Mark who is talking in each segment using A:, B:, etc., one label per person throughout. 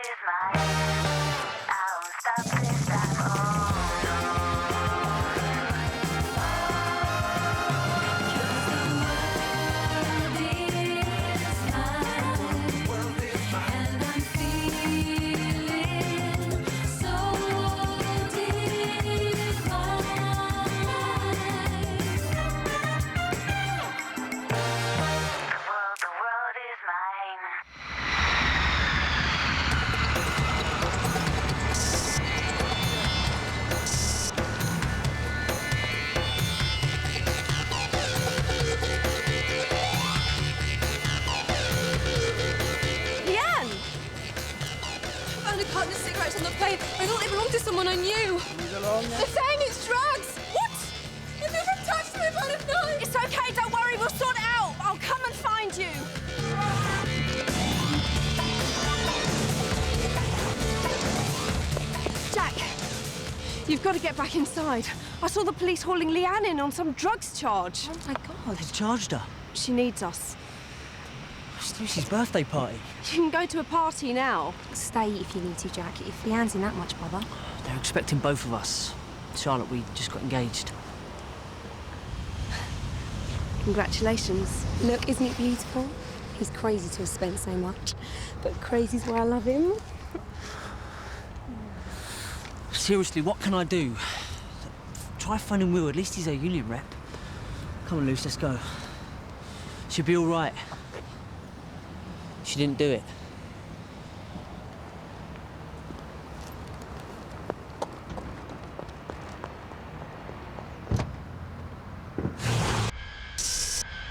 A: is mine. I won't stop this time.
B: I thought they belonged to someone I knew. They're saying it's drugs. What? They've never touched me about it, no. It's okay, don't worry, we'll sort it out. I'll come and find you. Jack, you've got to get back inside. I saw the police hauling Lehann in on some drugs charge.
C: Oh, my God. They've charged her.
B: She needs us.
C: It's Lucy's birthday party.
B: You can go to a party now.
D: Stay if you need to, Jack. If Leann's in that much bother.
C: They're expecting both of us. Charlotte, we just got engaged.
B: Congratulations.
D: Look, isn't it beautiful? He's crazy to have spent so much, but crazy's why I love him.
C: Seriously, what can I do? Try phoning Will. At least he's a union rep. Come on, Luce, let's go. She'll be all right. She didn't do it.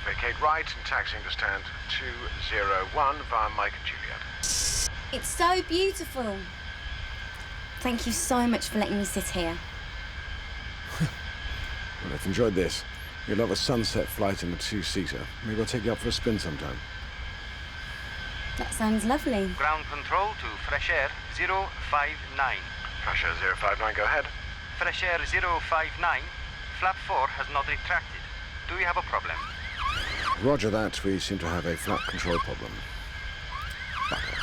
E: Vacate right and taxiing to stand 201 via Mike and Juliet.
F: It's so beautiful. Thank you so much for letting me sit here.
E: Well, I've enjoyed this. You'll have a sunset flight in the two-seater. Maybe I'll take you up for a spin sometime.
F: That sounds lovely.
G: Ground control to Fresh Air 059.
E: Fresh Air 059, go ahead.
G: Fresh Air 059. Flap 4 has not retracted. Do we have a problem?
E: Roger that. We seem to have a flight control problem. Back up.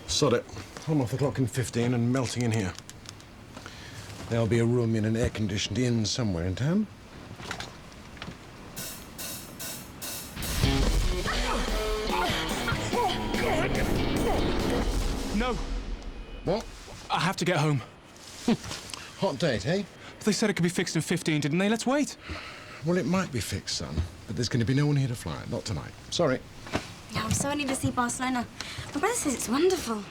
E: Sod it. I'm off the clock in 15 and melting in here. There'll be a room in an air-conditioned inn somewhere in town.
H: No.
E: What?
H: I have to get home.
E: Hot date, eh?
H: They said it could be fixed in 15, didn't they? Let's wait.
E: Well, it might be fixed, son, but there's going to be no one here to fly it. Not tonight. Sorry.
F: Yeah, I'm so ready to see Barcelona. My brother says it's wonderful.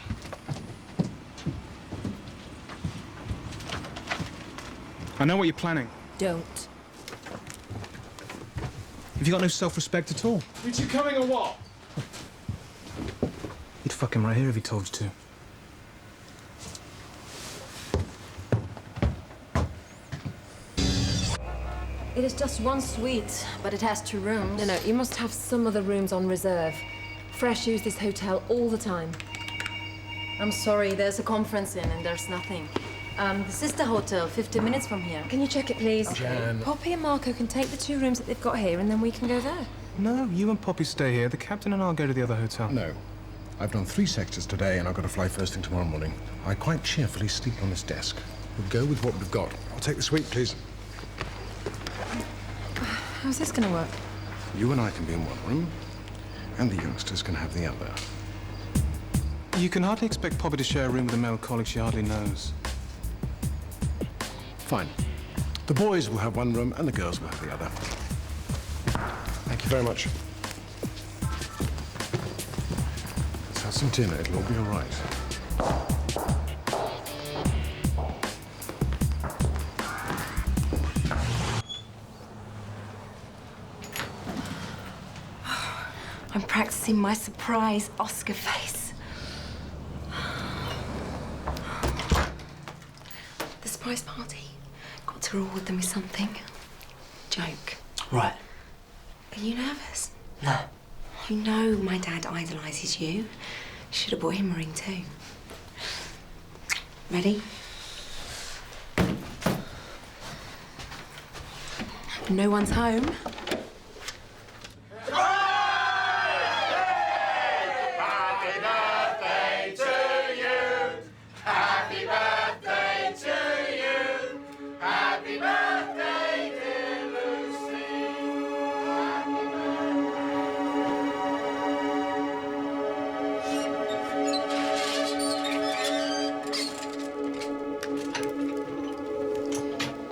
H: I know what you're planning.
D: Don't.
H: Have you got no self-respect at all?
E: Is you coming or what?
H: He'd fuck him right here if he told you to.
I: It is just one suite, but it has 2 rooms.
D: No, you must have some other rooms on reserve. Fresh use this hotel all the time.
I: I'm sorry, there's a conference inn and there's nothing. This is the hotel, 50 minutes from here.
D: Can you check it, please?
E: Jan.
D: Poppy and Marco can take the 2 rooms that they've got here, and then we can go there.
H: No, you and Poppy stay here. The captain and I'll go to the other hotel.
E: No. I've done 3 sectors today, and I've got to fly first thing tomorrow morning. I quite cheerfully sleep on this desk. We'll go with what we've got. I'll take the suite, please.
D: How's this going to work?
E: You and I can be in one room, and the youngsters can have the other.
H: You can hardly expect Poppy to share a room with a male colleague she hardly knows.
E: Fine. The boys will have one room, and the girls will have the other. Thank you very much. Let's have some dinner. It'll all be all right.
D: I'm practicing my surprise Oscar face. The surprise party. Got to reward them with something. Joke.
C: Right.
D: Are you nervous?
C: No.
D: You know my dad idolises you. Should have bought him a ring too. Ready? No one's home.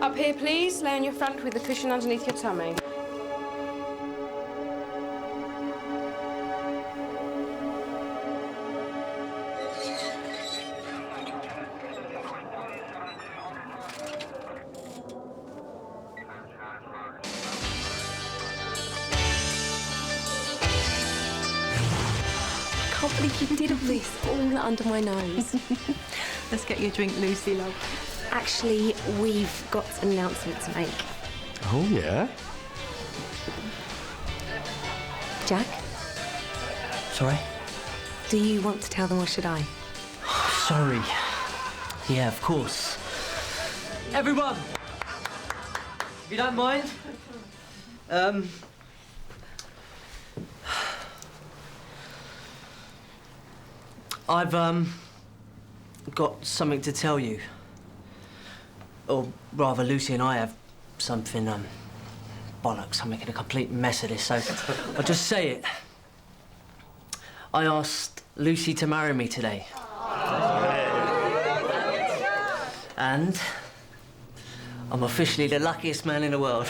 J: Up here, please. Lay on your front with the cushion underneath your tummy.
D: I can't believe you did all this all under my nose.
I: Let's get you a drink, Lucy, love.
D: Actually, we've got an announcement to make.
E: Oh, yeah?
D: Jack,
C: Sorry?
D: do you want to tell them or should I?
C: Sorry. Yeah, of course. Everyone! If you don't mind. I've, got something to tell you. Or rather, Lucy and I have something, bollocks. I'm making a complete mess of this, so I'll just say it. I asked Lucy to marry me today. And I'm officially the luckiest man in the world.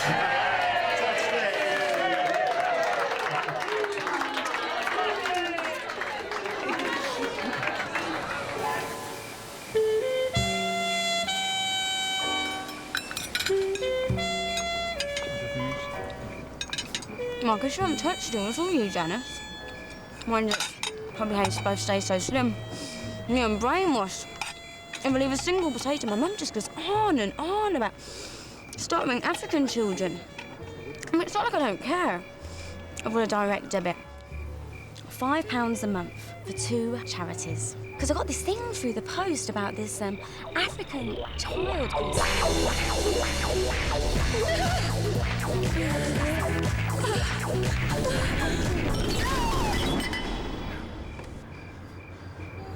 B: Marcus, you haven't touched yours, all you, Janice? Mind you, probably how you're supposed to stay so slim. You know, I'm brainwashed. If I leave a single potato, my mum just goes on and on about starving African children. I mean, it's not like I don't care. I've got a direct debit. £5 a month for 2 charities. Because I got this thing through the post about this African child called...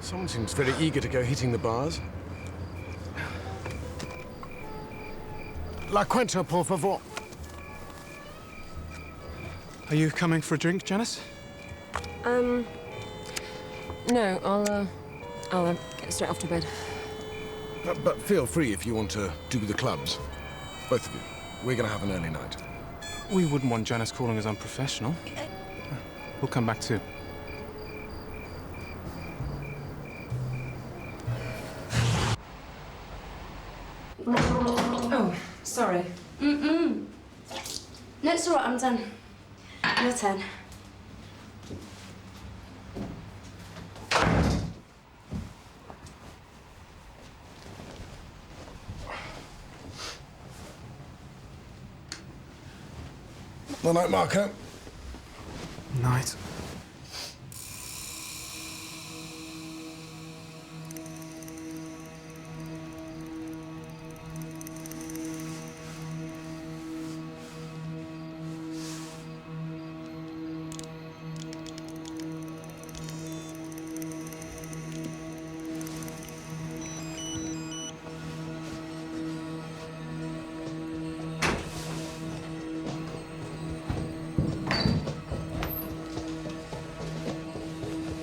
E: Someone seems very eager to go hitting the bars. La cuenta, por favor.
H: Are you coming for a drink, Janice?
D: No, I'll get straight off to bed.
E: But feel free if you want to do the clubs. Both of you. We're going to have an early night.
H: We wouldn't want Janice calling us unprofessional. We'll come back too.
J: Oh, sorry.
B: No, it's all right, I'm done. Your turn.
E: Good night, Marco.
H: Night.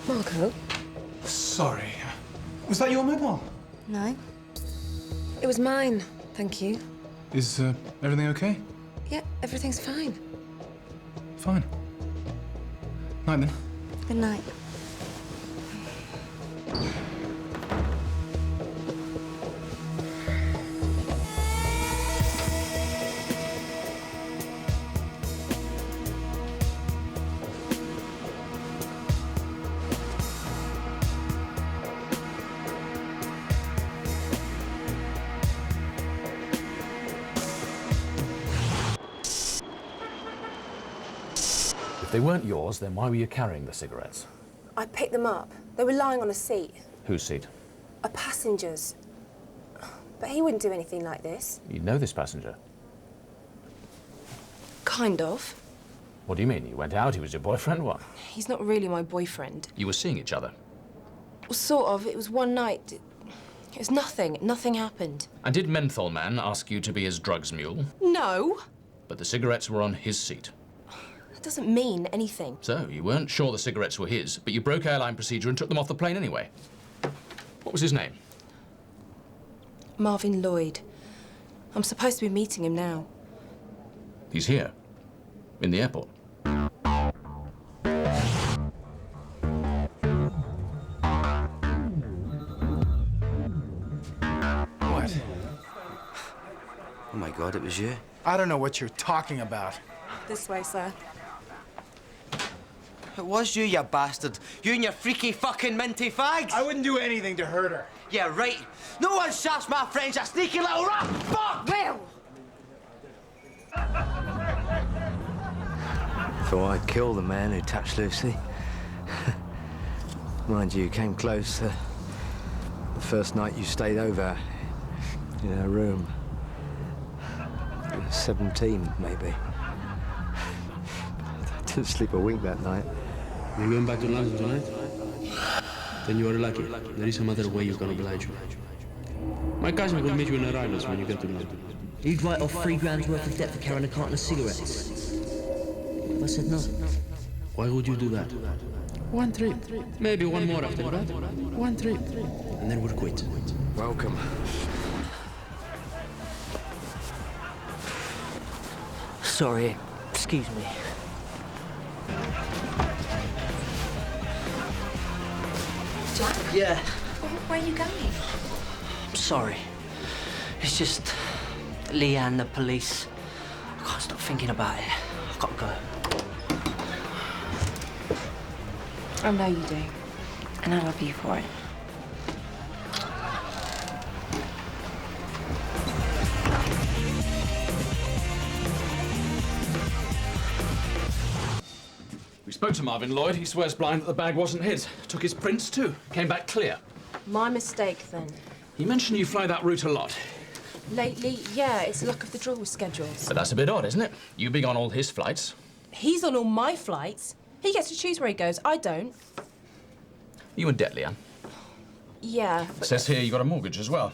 D: Marco?
H: Sorry. Was that your mobile?
D: No. It was mine, thank you.
H: Is everything okay?
D: Yeah, everything's fine.
H: Fine. Night then.
D: Good night.
K: If they weren't yours, then why were you carrying the cigarettes?
J: I picked them up. They were lying on a seat.
K: Whose seat?
J: A passenger's. But he wouldn't do anything like this.
K: You know this passenger?
J: Kind of.
K: What do you mean? You went out, he was your boyfriend, what?
J: He's not really my boyfriend.
K: You were seeing each other.
J: Well, sort of. It was one night. It was nothing. Nothing happened.
K: And did Menthol Man ask you to be his drugs mule?
J: No.
K: But the cigarettes were on his seat.
J: That doesn't mean anything.
K: So, you weren't sure the cigarettes were his, but you broke airline procedure and took them off the plane anyway. What was his name?
J: Marvin Lloyd. I'm supposed to be meeting him now.
K: He's here. In the airport.
L: What?
M: Oh my God, it was you.
L: I don't know what you're talking about.
J: This way, sir.
M: It was you, you bastard. You and your freaky fucking minty fags.
L: I wouldn't do anything to hurt her.
M: Yeah, right. No one shafts my friends, a sneaky little rat. Fuck!
J: Will!
M: Thought I'd kill the man who touched Lucy. Mind you, came close the first night you stayed over in her room. 17, maybe. I didn't sleep a wink that night.
N: You're going back to London tonight? Then you are lucky. There is some other way you can oblige you. My cousin will meet you in arrivals when you get to London.
C: You'd write off £3 worth of debt for carrying a carton of cigarettes. I said no.
N: Why would you do that? One trip. Maybe one more after that. One trip. And then we're quit.
M: Welcome.
C: Sorry, excuse me.
F: Jack?
C: Yeah.
F: Where are you going?
C: I'm sorry. It's just Lehann, the police. I can't stop thinking about it. I've got to go.
J: I know you do. And I love you for it.
K: We spoke to Marvin Lloyd. He swears blind that the bag wasn't his. Took his prints, too. Came back clear.
J: My mistake, then.
K: He mentioned you fly that route a lot.
J: Lately, yeah, it's luck of the draw with schedules.
K: But that's a bit odd, isn't it? You being on all his flights.
J: He's on all my flights. He gets to choose where he goes. I don't.
K: You in debt, Lehann?
J: Yeah.
K: It says here you got a mortgage as well.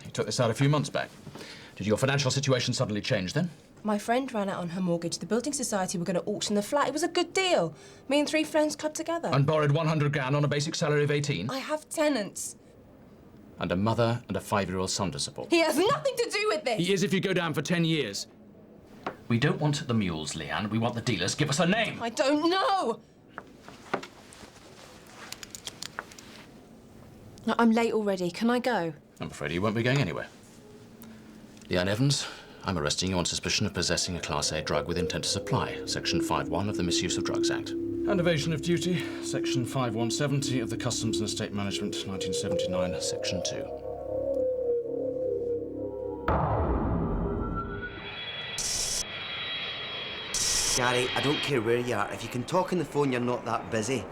K: You took this out a few months back. Did your financial situation suddenly change then?
J: My friend ran out on her mortgage. The building society were going to auction the flat. It was a good deal. Me and 3 friends clubbed together.
K: And borrowed 100 grand on a basic salary of 18?
J: I have tenants.
K: And a mother and a 5-year-old son to support.
J: He has nothing to do with this.
K: He is if you go down for 10 years. We don't want the mules, Lehann. We want the dealers. Give us a name.
J: I don't know. No, I'm late already. Can I go?
K: I'm afraid you won't be going anywhere. Lehann Evans, I'm arresting you on suspicion of possessing a Class A drug with intent to supply, Section 5.1 of the Misuse of Drugs Act. And evasion of duty, Section 5.170 of the Customs and Estate Management, 1979, Section 2.
M: Gary, I don't care where you are. If you can talk on the phone, you're not that busy.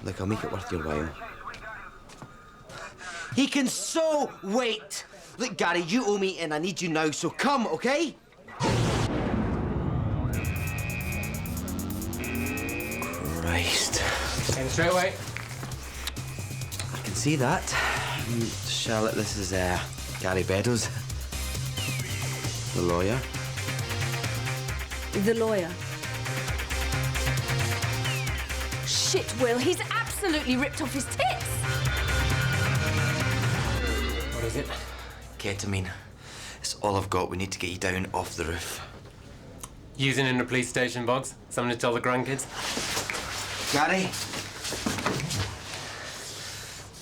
M: Look, I'll make it worth your while. He can so wait. Look, Gary, you owe me and I need you now, so come, okay? Christ.
L: And straight away.
M: I can see that. Charlotte, this is Gary Beddoes, the lawyer.
D: The lawyer.
J: Shit, Will. He's absolutely ripped off his tits.
L: What is it?
M: Ketamine. It's all I've got. We need to get you down off the roof.
O: Using in the police station, Boggs? Something to tell the grandkids?
M: Gary?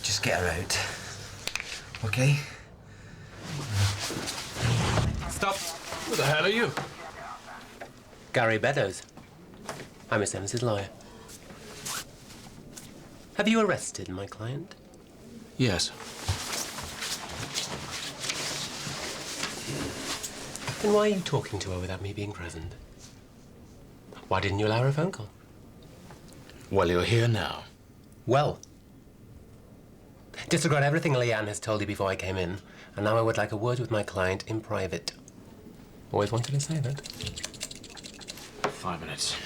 M: Just get her out. Okay?
O: Stop!
K: Who the hell are you?
O: Gary Beddoes. I'm Miss Evans' lawyer. Have you arrested my client?
K: Yes.
O: Then why are you talking to her without me being present? Why didn't you allow her a phone call?
K: Well, you're here now.
O: Well. Disregard everything Lehann has told you before I came in, and now I would like a word with my client in private. Always wanted to say that.
K: 5 minutes.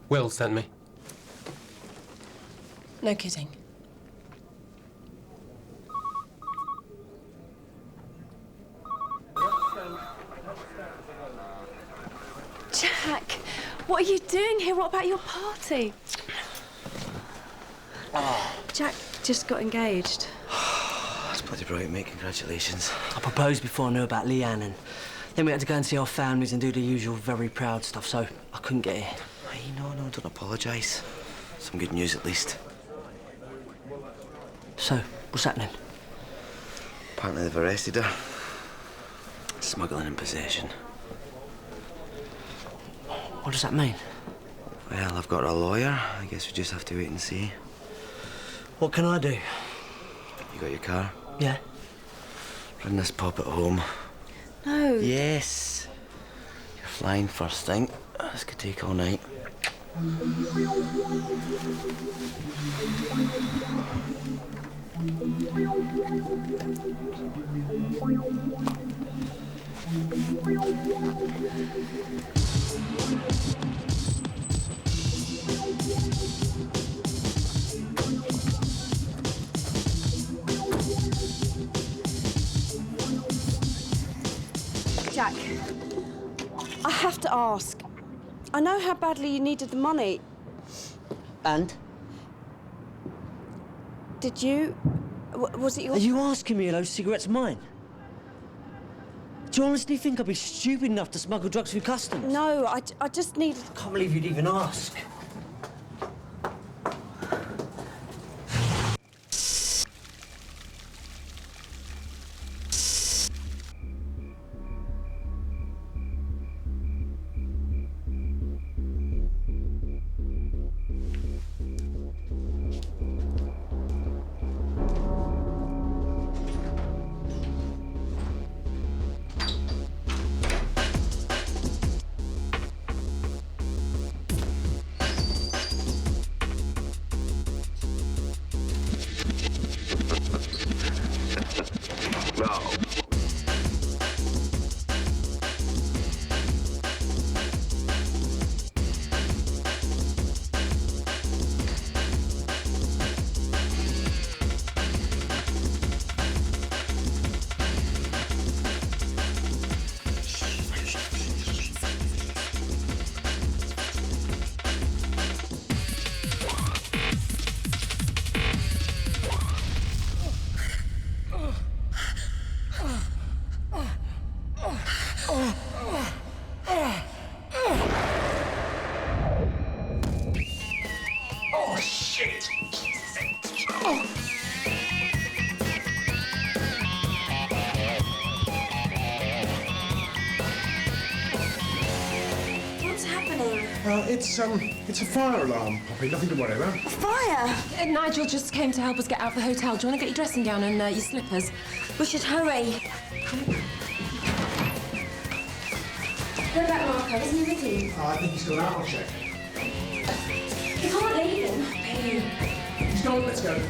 O: Will sent me.
J: No kidding.
P: Jack, what are you doing here? What about your party? Jack just got engaged.
M: That's bloody brilliant, mate. Congratulations.
C: I proposed before I knew about Lehann, and then we had to go and see our families and do the usual very proud stuff, so I couldn't get here.
M: Hey, no, don't apologise. Some good news, at least.
C: So, what's happening?
M: Apparently they've arrested her. Smuggling and possession.
C: What does that mean?
M: Well, I've got a lawyer. I guess we just have to wait and see.
C: What can I do?
M: You got your car?
C: Yeah.
M: Run this pop at home.
P: No.
M: Yes. You're flying first thing. This could take all night.
P: Jack, I have to ask. I know how badly you needed the money.
C: And?
P: Did you... was it your...
C: Are you asking me are those cigarettes mine? Do you honestly think I'd be stupid enough to smuggle drugs through customs?
P: No, I just needed...
C: I can't believe you'd even ask.
E: It's a fire alarm, Poppy. Nothing to worry about.
P: Fire!
J: Nigel just came to help us get out of the hotel. Do you want to get your dressing gown and your slippers?
P: We should hurry. What about Marco? Isn't he with you?
E: I think he's gone out. I'll check.
P: You can't leave him.
E: He's gone. Let's go.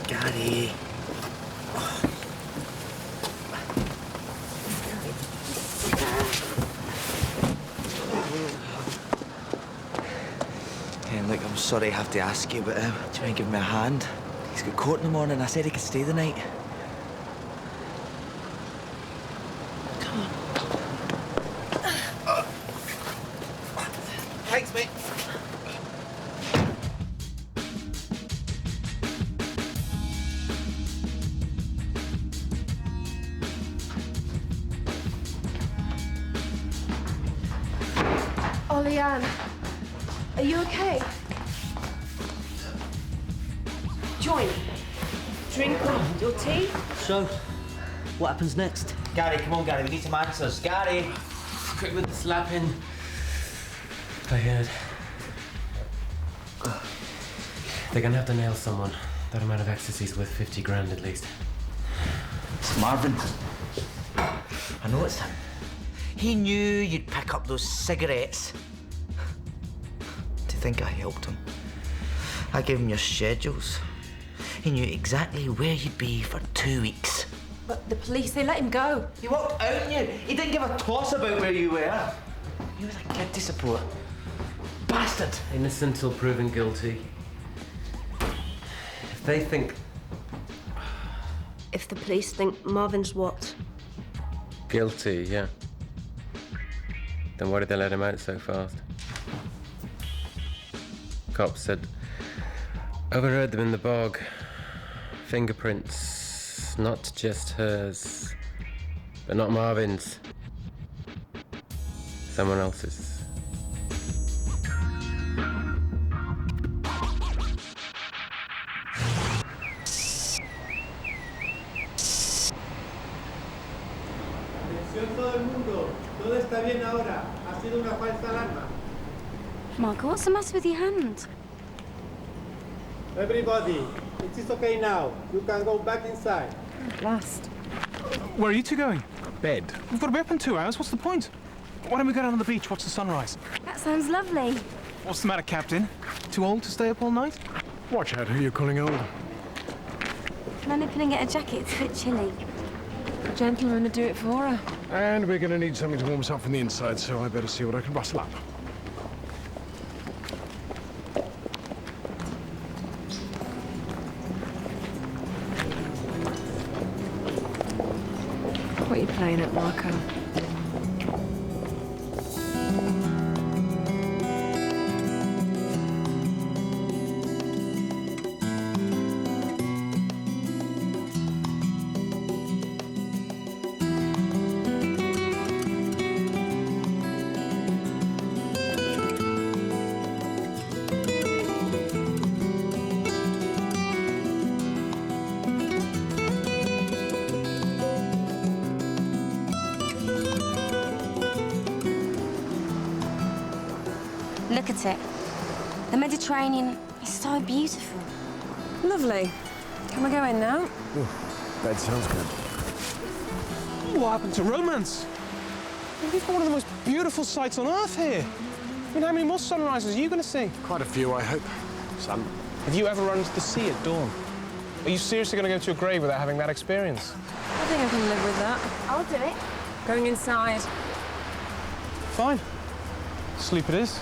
M: Gary. Hey, look, I'm sorry I have to ask you, but do you mind giving me a hand? He's got court in the morning. I said he could stay the night. Come on. Thanks, mate.
P: Oh, Lehann, are you okay? Join. Drink your tea.
C: So, what happens next?
L: Gary, come on, Gary. We need some answers. Gary!
O: Quick with the slapping. I heard. They're gonna have to nail someone. That amount of ecstasy's worth 50 grand at least.
L: It's Marvin. I know it's him. He knew you'd pick up those cigarettes. Do you think I helped him? I gave him your schedules. He knew exactly where you'd be for 2 weeks.
I: But the police, they let him go.
L: He walked out on you. He didn't give a toss about where you were. He was a kid to support. Bastard!
O: Innocent till proven guilty. If they think...
P: If the police think Marvin's what?
O: Guilty, yeah. Then why did they let him out so fast? Cops said... Overheard them in the bog. Fingerprints, not just hers, but not Marvin's. Someone else's.
Q: Atención todo el mundo, todo está bien ahora. Ha sido una falsa alarma.
B: Michael, what's the matter with your hand?
Q: Everybody, it is okay now. You can go back inside.
J: At last.
H: Where are you two going? Bed. We've got to be up in 2 hours. What's the point? Why don't we go down on the beach, watch the sunrise?
B: That sounds lovely.
H: What's the matter, Captain? Too old to stay up all night?
E: Watch out who you're calling old.
B: Can I nip in and get a jacket? It's a bit chilly.
J: The gentleman would do it for her.
E: And we're going to need something to warm us up from the inside, so I better see what I can rustle up.
J: What are you playing at, Marco?
B: Look at it. The Mediterranean is so beautiful.
J: Lovely. Can we go in now?
E: Ooh, bed sounds good.
H: What happened to romance? We've got one of the most beautiful sights on Earth here. I mean, how many more sunrises are you going to see?
E: Quite a few, I hope. Son.
H: Have you ever run into the sea at dawn? Are you seriously going to go to your grave without having that experience?
J: I think I can live with that.
B: I'll do it.
J: Going inside.
H: Fine. Sleep it is.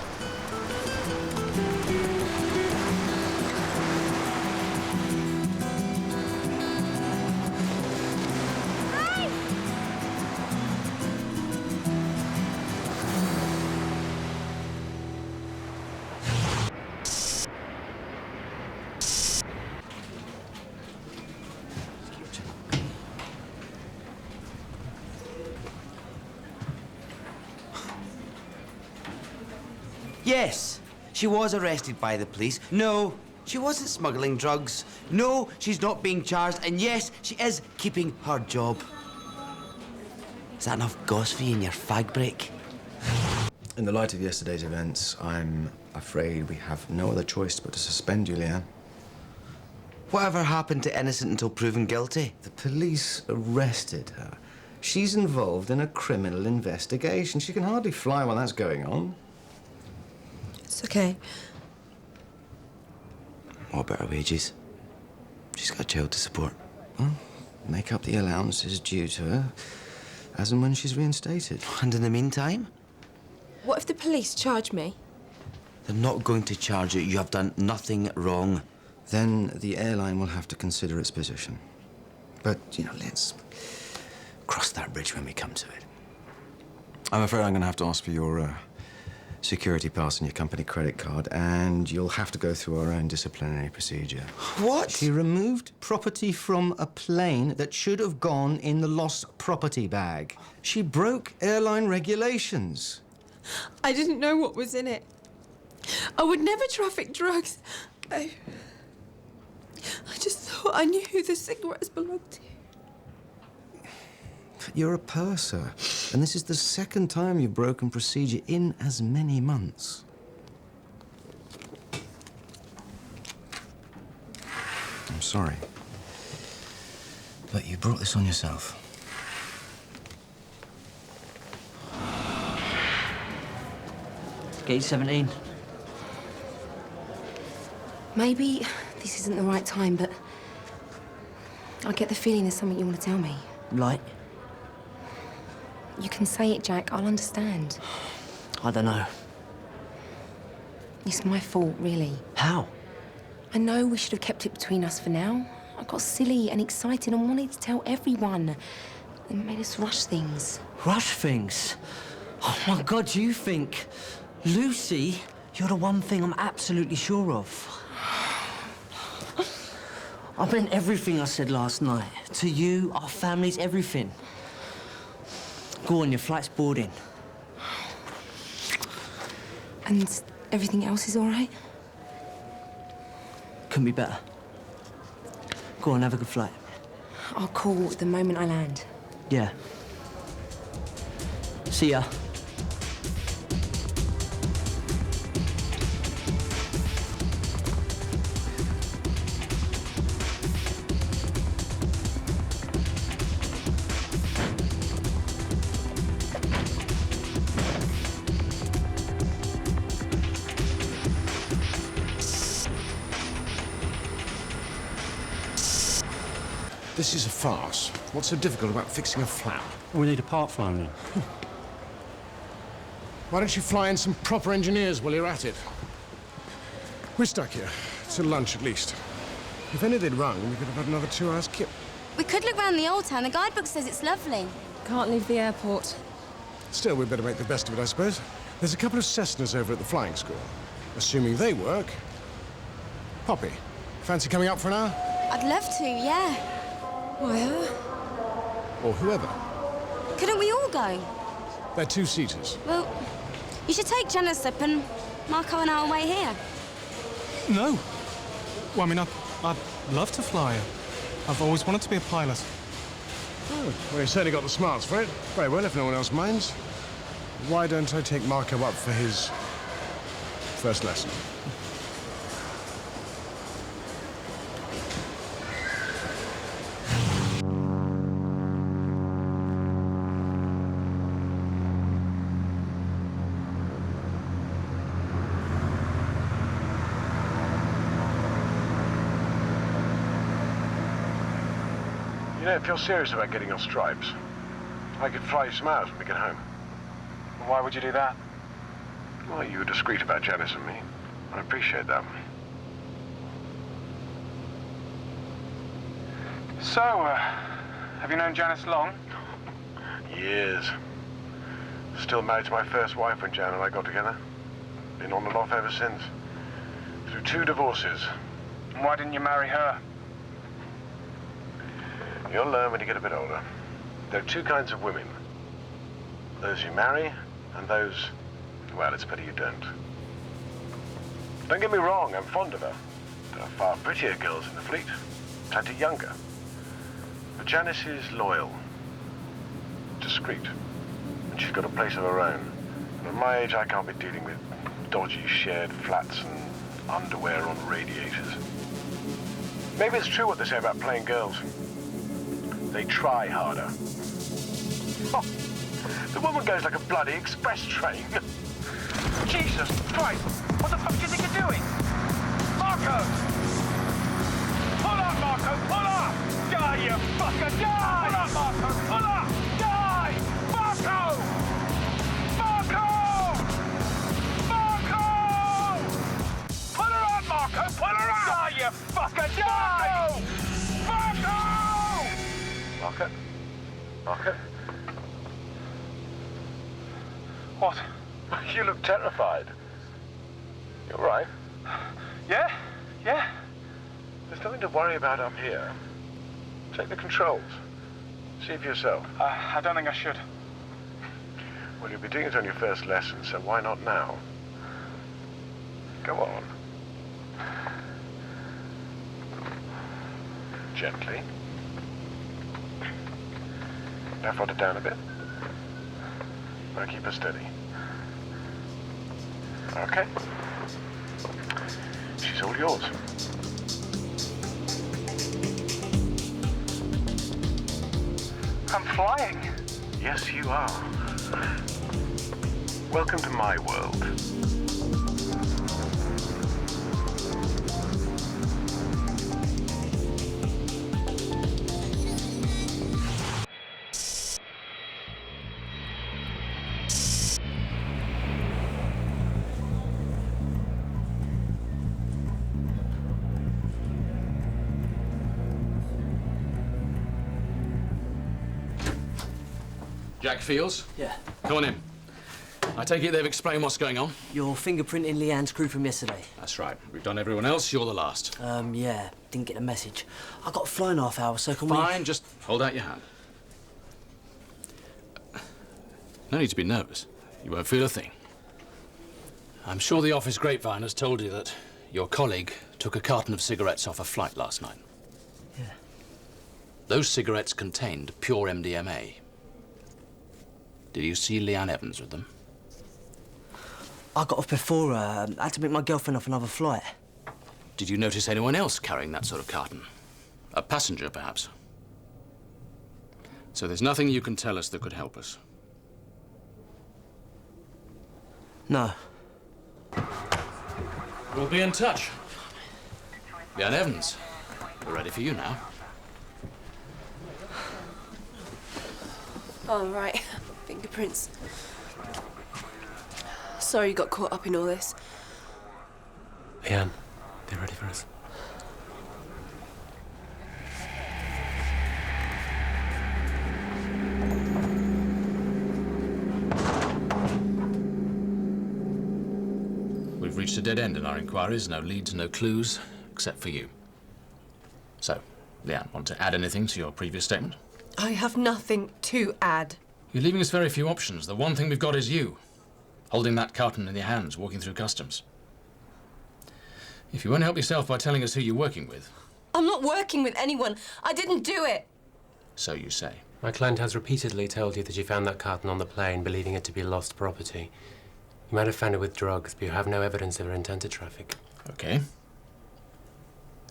M: Yes, she was arrested by the police. No, she wasn't smuggling drugs. No, she's not being charged. And yes, she is keeping her job. Is that enough goss for you in your fag break?
R: In the light of yesterday's events, I'm afraid we have no other choice but to suspend you, Lehann.
M: Whatever happened to innocent until proven guilty?
R: The police arrested her. She's involved in a criminal investigation. She can hardly fly while that's going on.
P: It's okay.
M: What about her wages? She's got a child to support. Well,
R: Make up the allowances due to her as and when she's reinstated.
M: And in the meantime?
J: What if the police charge me?
M: They're not going to charge you. You have done nothing wrong.
R: Then the airline will have to consider its position. But, you know, let's cross that bridge when we come to it. I'm afraid I'm going to have to ask for your security pass and your company credit card, and you'll have to go through our own disciplinary procedure.
M: What?
R: She removed property from a plane that should have gone in the lost property bag. She broke airline regulations.
P: I didn't know what was in it. I would never traffic drugs. I just thought I knew who the cigarettes belonged to.
R: You're a purser, and this is the second time you've broken procedure in as many months. I'm sorry. But you brought this on yourself.
C: Gate 17.
D: Maybe this isn't the right time, but I get the feeling there's something you want to tell me.
C: Like?
D: You can say it, Jack. I'll understand.
C: I don't know.
D: It's my fault, really.
C: How?
D: I know we should have kept it between us for now. I got silly and excited and wanted to tell everyone. It made us rush things.
C: Rush things? Oh, my God, you think... Lucy, you're the one thing I'm absolutely sure of. I meant everything I said last night. To you, our families, everything. Go on, your flight's boarding.
D: And everything else is all right?
C: Couldn't be better. Go on, have a good flight.
D: I'll call the moment I land.
C: Yeah. See ya.
E: This is a farce. What's so difficult about fixing a flap?
N: We need a part flown in.
E: Why don't you fly in some proper engineers while you're at it? We're stuck here. Till lunch, at least. If only they'd rung, we could have had another 2 hours kip.
F: We could look round the old town. The guidebook says it's lovely.
P: Can't leave the airport.
E: Still, we'd better make the best of it, I suppose. There's a couple of Cessnas over at the flying school. Assuming they work. Poppy, fancy coming up for an hour?
F: I'd love to, yeah.
P: Why her?
E: Or whoever.
F: Couldn't we all go?
E: They're 2-seaters.
F: Well, you should take Janice up and Marco and I away here.
H: No. Well, I mean, I'd love to fly. I've always wanted to be a pilot.
E: Oh, well, he's certainly got the smarts for it. Very well, if no one else minds. Why don't I take Marco up for his first lesson? You know, if you're serious about getting your stripes, I could fly you some hours when we get home.
Q: Why would you do that?
E: Well, you were discreet about Janice and me. I appreciate that.
Q: So, have you known Janice long?
E: Years. Still married to my first wife when Jan and I got together. Been on and off ever since. Through 2 divorces.
Q: And why didn't you marry her?
E: You'll learn when you get a bit older. There are 2 kinds of women. Those you marry, and those, well, it's better you don't. Don't get me wrong, I'm fond of her. There are far prettier girls in the fleet. Plenty younger. But Janice is loyal. Discreet. And she's got a place of her own. And at my age, I can't be dealing with dodgy shared flats and underwear on radiators. Maybe it's true what they say about plain girls. They try harder. Oh, the woman goes like a bloody express train.
Q: Jesus Christ! What the fuck do you think you're doing? Marco! Pull up, Marco! Pull up! Die, you fucker! Die! Pull up, Marco! Pull up! Die! Marco! Marco! Marco! Pull her up, Marco! Pull her up! Die, you fucker! Die! Marco!
E: Marco? Marco?
Q: What?
E: You look terrified. You all right?
Q: Yeah? Yeah?
E: There's nothing to worry about up here. Take the controls. See for yourself.
Q: I don't think I should.
E: Well, you'll be doing it on your first lesson, so why not now? Go on. Gently. Now front it down a bit. Now keep her steady. Okay. She's all yours.
Q: I'm flying.
E: Yes, you are. Welcome to my world.
K: Jack Fields?
C: Yeah.
K: Come on in. I take it they've explained what's going on?
C: You're fingerprinting Lehann's crew from yesterday.
K: That's right. We've done everyone else. You're the last.
C: Yeah. Didn't get the message. I got a fly in half hour, so can we...
K: Fine, just hold out your hand. No need to be nervous. You won't feel a thing. I'm sure the office grapevine has told you that your colleague took a carton of cigarettes off a flight last night.
C: Yeah.
K: Those cigarettes contained pure MDMA. Did you see Lehann Evans with them?
C: I got off before I had to meet my girlfriend off another flight.
K: Did you notice anyone else carrying that sort of carton? A passenger, perhaps? So there's nothing you can tell us that could help us?
C: No.
K: We'll be in touch. Lehann Evans, we're ready for you now.
J: Oh, right. Fingerprints. Sorry you got caught up in all this.
O: Lehann, they're ready for us.
K: We've reached a dead end in our inquiries. No leads, no clues, except for you. So, Lehann, want to add anything to your previous statement?
J: I have nothing to add.
K: You're leaving us very few options. The one thing we've got is you, holding that carton in your hands, walking through customs. If you won't help yourself by telling us who you're working with...
J: I'm not working with anyone. I didn't do it.
K: So you say.
O: My client has repeatedly told you that you found that carton on the plane, believing it to be lost property. You might have found it with drugs, but you have no evidence of her intent to traffic.
K: Okay.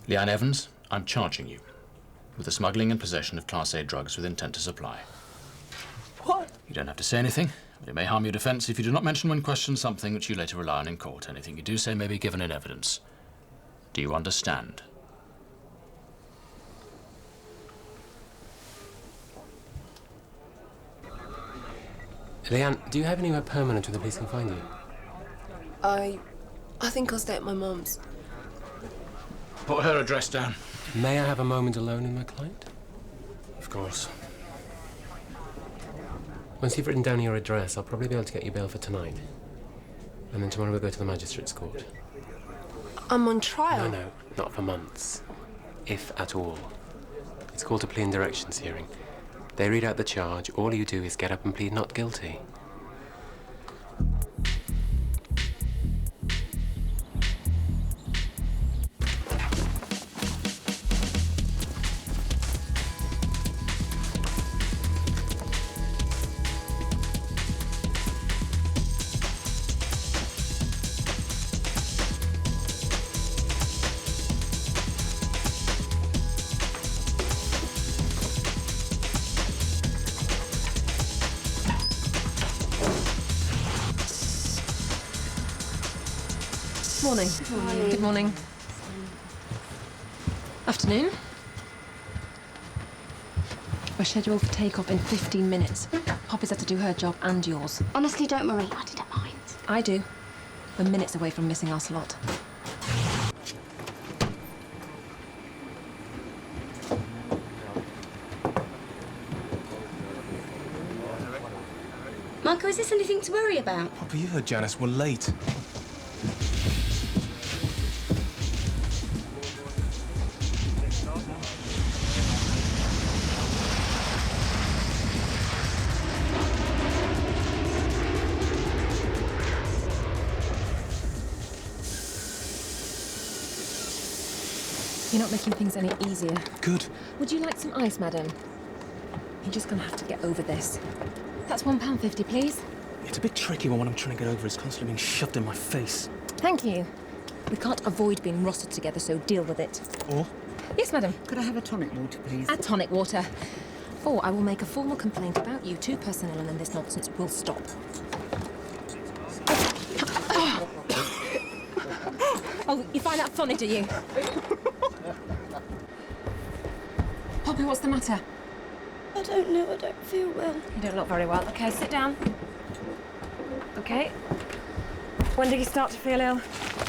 K: Lehann Evans, I'm charging you with the smuggling and possession of Class A drugs with intent to supply.
J: What?
K: You don't have to say anything, but it may harm your defense if you do not mention when questioned something which you later rely on in court. Anything you do say may be given in evidence. Do you understand?
O: Lehann, do you have anywhere permanent where the police can find you?
J: I think I'll stay at my mum's.
K: Put her address down.
O: May I have a moment alone with my client?
K: Of course.
O: Once you've written down your address, I'll probably be able to get you bail for tonight. And then tomorrow we'll go to the magistrate's court.
J: I'm on trial?
O: No, not for months. If at all. It's called a plea and directions hearing. They read out the charge. All you do is get up and plead not guilty.
I: Morning.
J: Morning.
I: Good morning. Afternoon. We're scheduled for takeoff in 15 minutes. Poppy's had to do her job and yours.
F: Honestly, don't worry. I didn't mind.
I: I do. We're minutes away from missing our slot.
F: Marco, is this anything to worry about?
H: Poppy, you heard Janice. We're late.
I: You're not making things any easier.
H: Good.
I: Would you like some ice, madam? You're just gonna have to get over this. That's £1.50, please.
H: It's a bit tricky when what I'm trying to get over is constantly being shoved in my face.
I: Thank you. We can't avoid being rostered together, so deal with it.
H: Or?
I: Yes, madam.
S: Could I have a tonic water, please?
I: A tonic water.
D: or I will make a formal complaint about you to personnel and then this nonsense will stop. Oh, you find that funny, do you? Poppy, what's the matter?
F: I don't know, I don't feel well.
D: You don't look very well. Okay, sit down. Okay. When did you start to feel ill?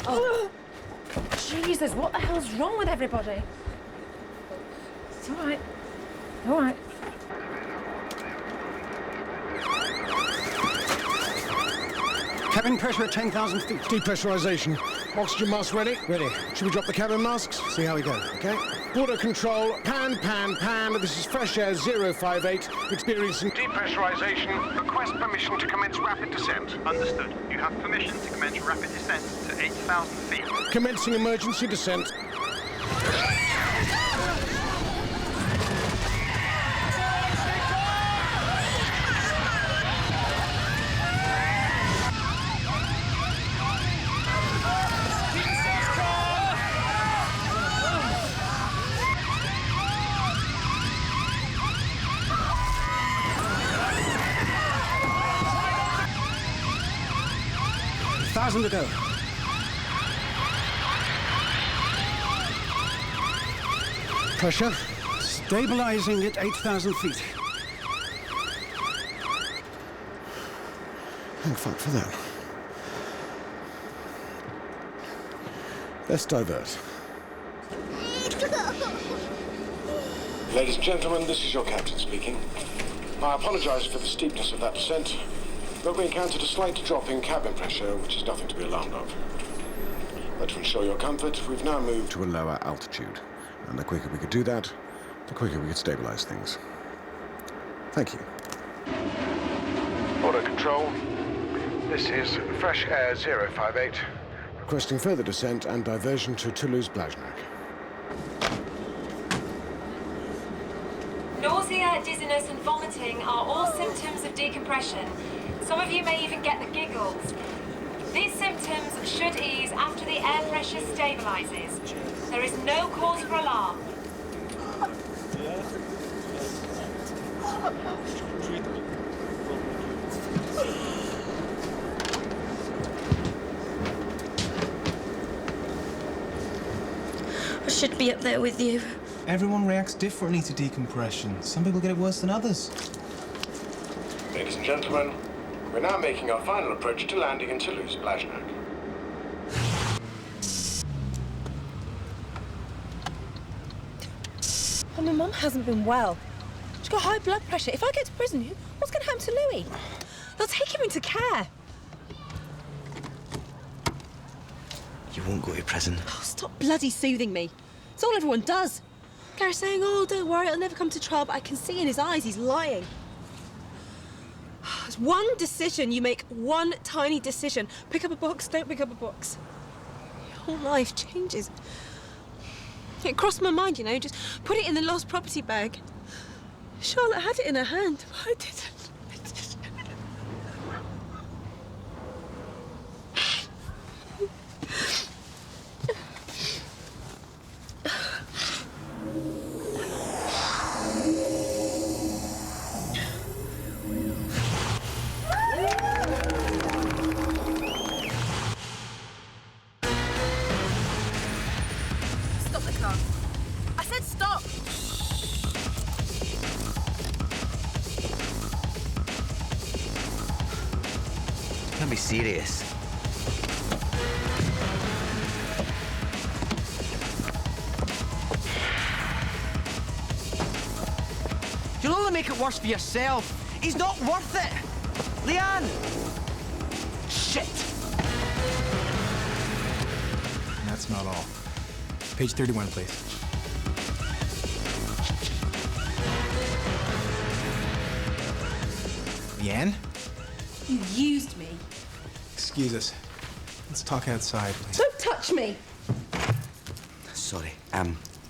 D: Oh. Jesus, what the hell's wrong with everybody? It's all right. All right.
S: Cabin pressure at 10,000 feet.
H: Depressurization. Oxygen mask ready?
S: Ready.
H: Should we drop the cabin masks?
S: See how we go, okay?
H: Border control, pan. This is Fresh Air 058, experiencing depressurization.
Q: Request permission to commence rapid descent. Understood. You have permission to commence rapid descent to 8,000 feet.
H: Commencing emergency descent.
S: To go.
H: Pressure.
S: Stabilizing at 8,000 feet.
H: Thank fuck for that. Let's divert.
E: Ladies and gentlemen, this is your captain speaking. I apologize for the steepness of that descent, but we encountered a slight drop in cabin pressure, which is nothing to be alarmed of. But to ensure your comfort, we've now moved to a lower altitude. And the quicker we could do that, the quicker we could stabilize things. Thank you. Border control. This is Fresh Air 058. Requesting further descent and diversion to Toulouse-Blagnac.
T: Nausea, dizziness and vomiting are all symptoms of decompression. Some of you may even get the giggles. These symptoms should ease after the air pressure stabilizes. There is no cause for alarm.
F: I should be up there with you.
U: Everyone reacts differently to decompression. Some people get it worse than others.
E: Ladies and gentlemen, we're now making our final approach to landing in Toulouse-Blagnac.
J: Oh, my mum hasn't been well. She's got high blood pressure. If I get to prison, what's going to happen to Louis? They'll take him into care.
M: You won't go to prison.
J: Oh, stop bloody soothing me. It's all everyone does. Gary's saying, oh, don't worry, I'll never come to trial, but I can see in his eyes he's lying. It's one decision. You make one tiny decision. Pick up a box, don't pick up a box. Your whole life changes. It crossed my mind, you know, just put it in the lost property bag. Charlotte had it in her hand, but I didn't. Stop the car. I said stop.
M: Can't be serious. You'll only make it worse for yourself. He's not worth it. Lehann! Shit!
U: That's not all. Page 31, please. Lehann?
J: You used me.
U: Excuse us. Let's talk outside, please.
J: Don't touch me.
M: Sorry.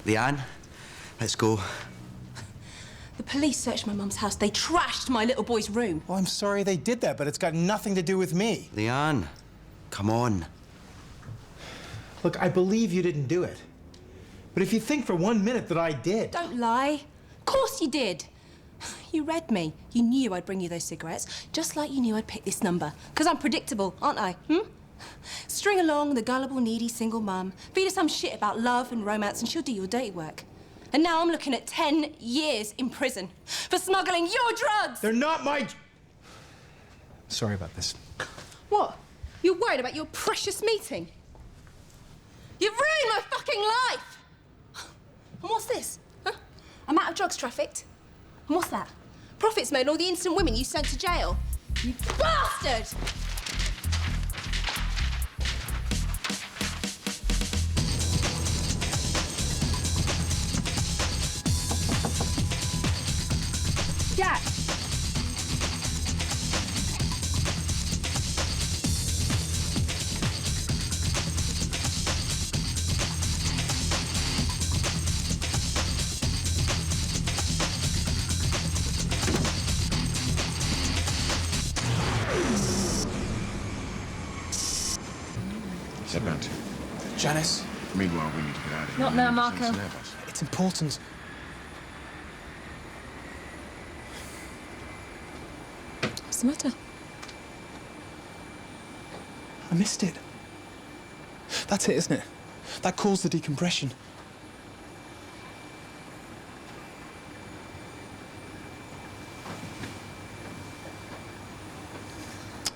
M: Lehann, let's go.
J: The police searched my mum's house. They trashed my little boy's room.
U: Well, I'm sorry they did that, but it's got nothing to do with me.
M: Lehann, come on.
U: Look, I believe you didn't do it. But if you think for 1 minute that I did...
J: Don't lie. Of course you did.
D: You read me. You knew I'd bring you those cigarettes, just like you knew I'd pick this number. Because I'm predictable, aren't I? String along the gullible, needy single mum, feed her some shit about love and romance, and she'll do your dirty work. And now I'm looking at 10 years in prison for smuggling your drugs!
H: They're not my... Sorry about this.
D: What? You're worried about your precious meeting? You've ruined my fucking life! And what's this? Huh? I'm out of drugs trafficked. And what's that? Profits made on all the innocent women you sent to jail. You bastard! Jack!
R: Sit down.
H: Janice.
E: Meanwhile, we need to get out of here.
I: Not now, Marco.
H: It's important.
J: What's the matter?
H: I missed it. That's it, isn't it? That caused the decompression.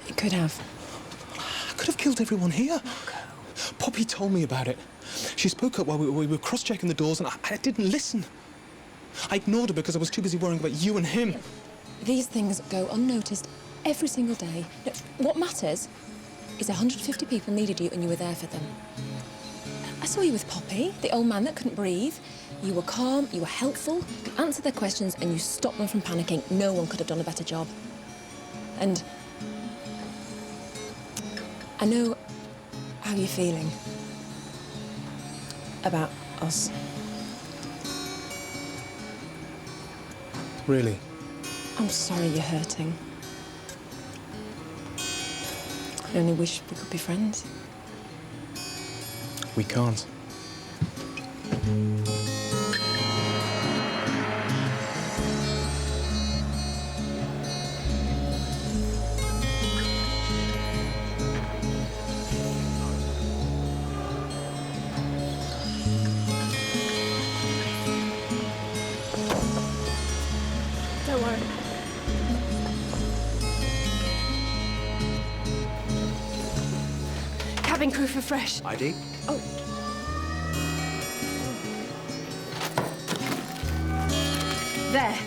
J: It could have.
H: I could have killed everyone here. Poppy told me about it. She spoke up while we were cross-checking the doors, and I didn't listen. I ignored her because I was too busy worrying about you and him.
J: These things go unnoticed every single day. Look, what matters is 150 people needed you and you were there for them. I saw you with Poppy, the old man that couldn't breathe. You were calm, you were helpful, you answered their questions and you stopped them from panicking. No one could have done a better job. And I know how you're feeling about us.
H: Really?
J: I'm sorry you're hurting. I only wish we could be friends.
H: We can't.
J: Don't worry.
D: Cabin crew for fresh.
R: ID?
J: Oh.
D: There.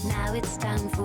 A: Now it's time for